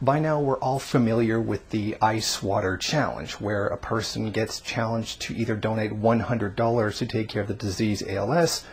By now, we're all familiar with the ice water challenge, where a person gets challenged to either donate $100 to take care of the disease ALS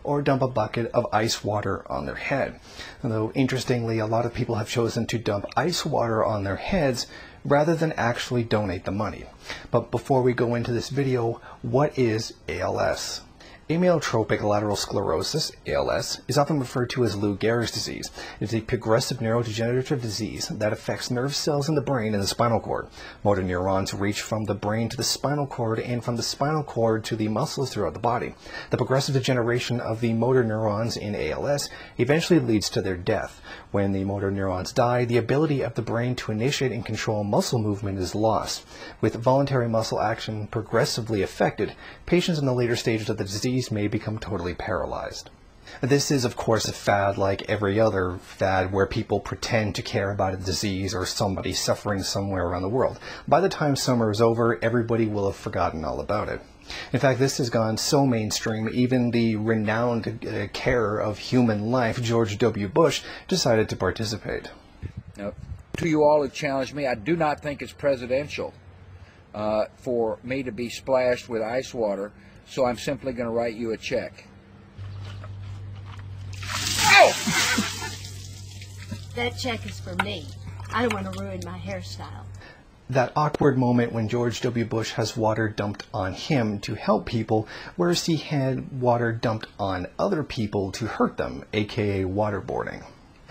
or dump a bucket of ice water on their head. Although, interestingly, a lot of people have chosen to dump ice water on their heads rather than actually donate the money. But before we go into this video, what is ALS? Amyotrophic lateral sclerosis, ALS, is often referred to as Lou Gehrig's disease. It is a progressive neurodegenerative disease that affects nerve cells in the brain and the spinal cord. Motor neurons reach from the brain to the spinal cord and from the spinal cord to the muscles throughout the body. The progressive degeneration of the motor neurons in ALS eventually leads to their death. When the motor neurons die, the ability of the brain to initiate and control muscle movement is lost. With voluntary muscle action progressively affected, patients in the later stages of the disease may become totally paralyzed. This is, of course, a fad like every other fad where people pretend to care about a disease or somebody suffering somewhere around the world. By the time summer is over, everybody will have forgotten all about it. In fact, this has gone so mainstream, even the renowned carer of human life, George W. Bush, decided to participate. Now, to you all who challenged me, I do not think it's presidential for me to be splashed with ice water, so I'm simply going to write you a check. Oh! That check is for me. I don't want to ruin my hairstyle. That awkward moment when George W. Bush has water dumped on him to help people, whereas he had water dumped on other people to hurt them, aka waterboarding.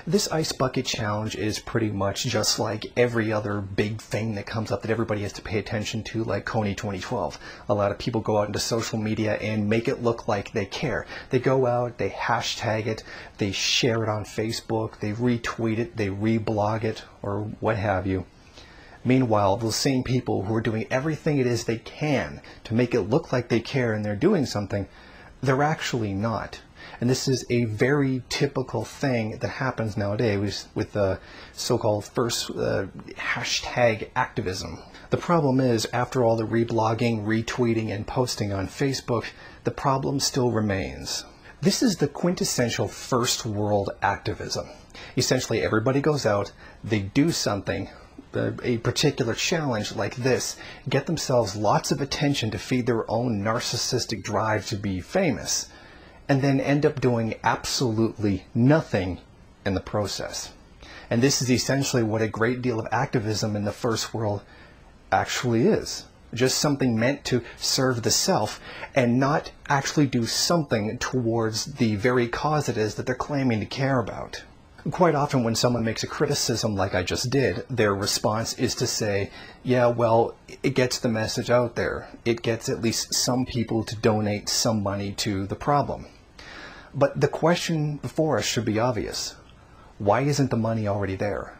This ice bucket challenge is pretty much just like every other big thing that comes up that everybody has to pay attention to, like Kony 2012. A lot of people go out into social media and make it look like they care. They go out, they hashtag it, they share it on Facebook, they retweet it, they reblog it, or what have you. Meanwhile, those same people who are doing everything it is they can to make it look like they care and they're doing something, they're actually not. And this is a very typical thing that happens nowadays with the so-called first hashtag activism. The problem is, after all the reblogging, retweeting, and posting on Facebook, the problem still remains. This is the quintessential first world activism. Essentially, everybody goes out, they do something, a particular challenge like this, get themselves lots of attention to feed their own narcissistic drive to be famous, and then end up doing absolutely nothing in the process. And this is essentially what a great deal of activism in the first world actually is. Just something meant to serve the self and not actually do something towards the very cause it is that they're claiming to care about. Quite often when someone makes a criticism like I just did, their response is to say, yeah, well, it gets the message out there. It gets at least some people to donate some money to the problem. But the question before us should be obvious. Why isn't the money already there?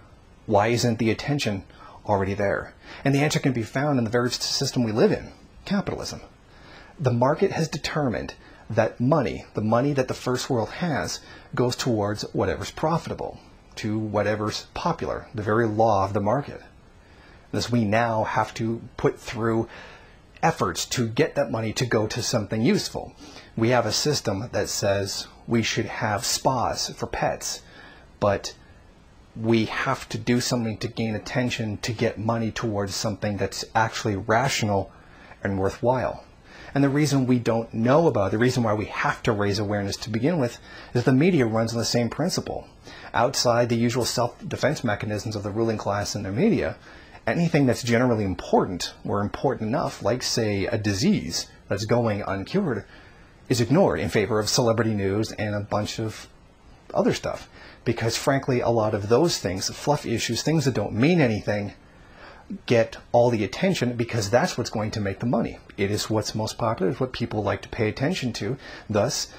Why isn't the attention already there? And the answer can be found in the very system we live in, capitalism. The market has determined that money, the money that the first world has, goes towards whatever's profitable, to whatever's popular, the very law of the market. Thus, we now have to put through efforts to get that money to go to something useful. We have a system that says we should have spas for pets, but we have to do something to gain attention to get money towards something that's actually rational and worthwhile. And the reason we don't know about it, the reason why we have to raise awareness to begin with, is the media runs on the same principle. Outside the usual self-defense mechanisms of the ruling class and their media, anything that's generally important or important enough, like say a disease that's going uncured, is ignored in favor of celebrity news and a bunch of other stuff. Because frankly, a lot of those things, fluff issues, things that don't mean anything, get all the attention because that's what's going to make the money. It is what's most popular, it's what people like to pay attention to. Thus,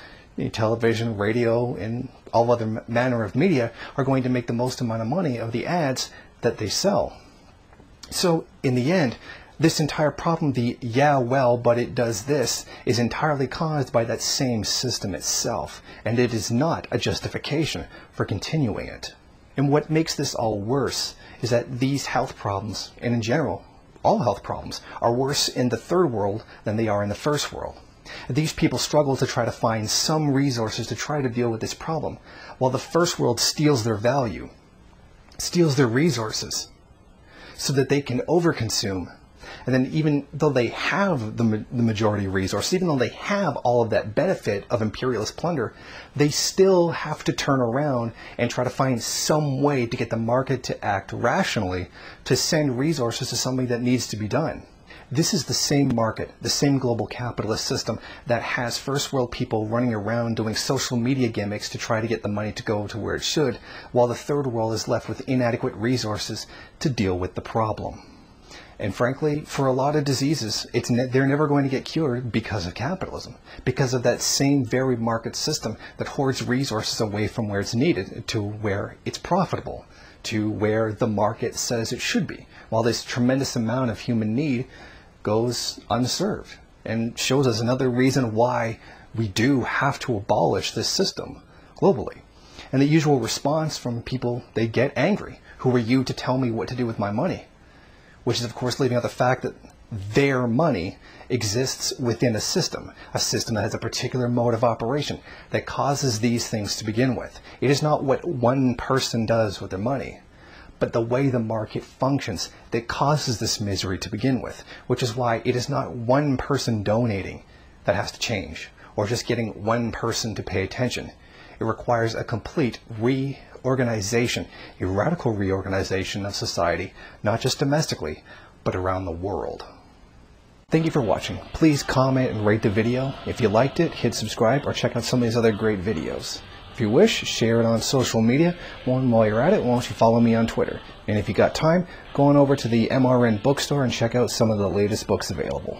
television, radio, and all other manner of media are going to make the most amount of money of the ads that they sell. So in the end, this entire problem, the yeah, well, but it does this, is entirely caused by that same system itself, and it is not a justification for continuing it. And what makes this all worse is that these health problems, and in general, all health problems, are worse in the third world than they are in the first world. These people struggle to try to find some resources to try to deal with this problem, while the first world steals their value. steals their resources so that they can overconsume. And then even though they have the majority resource, even though they have all of that benefit of imperialist plunder, they still have to turn around and try to find some way to get the market to act rationally, to send resources to something that needs to be done. This is the same market, the same global capitalist system that has first world people running around doing social media gimmicks to try to get the money to go to where it should, while the third world is left with inadequate resources to deal with the problem. And frankly, for a lot of diseases, they're never going to get cured because of capitalism, because of that same very market system that hoards resources away from where it's needed to where it's profitable, to where the market says it should be, while this tremendous amount of human need goes unserved, and shows us another reason why we do have to abolish this system globally. And the usual response from people, they get angry. Who are you to tell me what to do with my money? Which is, of course, leaving out the fact that their money exists within a system that has a particular mode of operation that causes these things to begin with. It is not what one person does with their money, but the way the market functions that causes this misery to begin with, which is why it is not one person donating that has to change, or just getting one person to pay attention. It requires a complete reorganization, a radical reorganization of society, not just domestically, but around the world. Thank you for watching. Please comment and rate the video. If you liked it, hit subscribe or check out some of these other great videos. If you wish, share it on social media. While you're at it, why don't you follow me on Twitter? And if you got time, go on over to the MRN bookstore and check out some of the latest books available.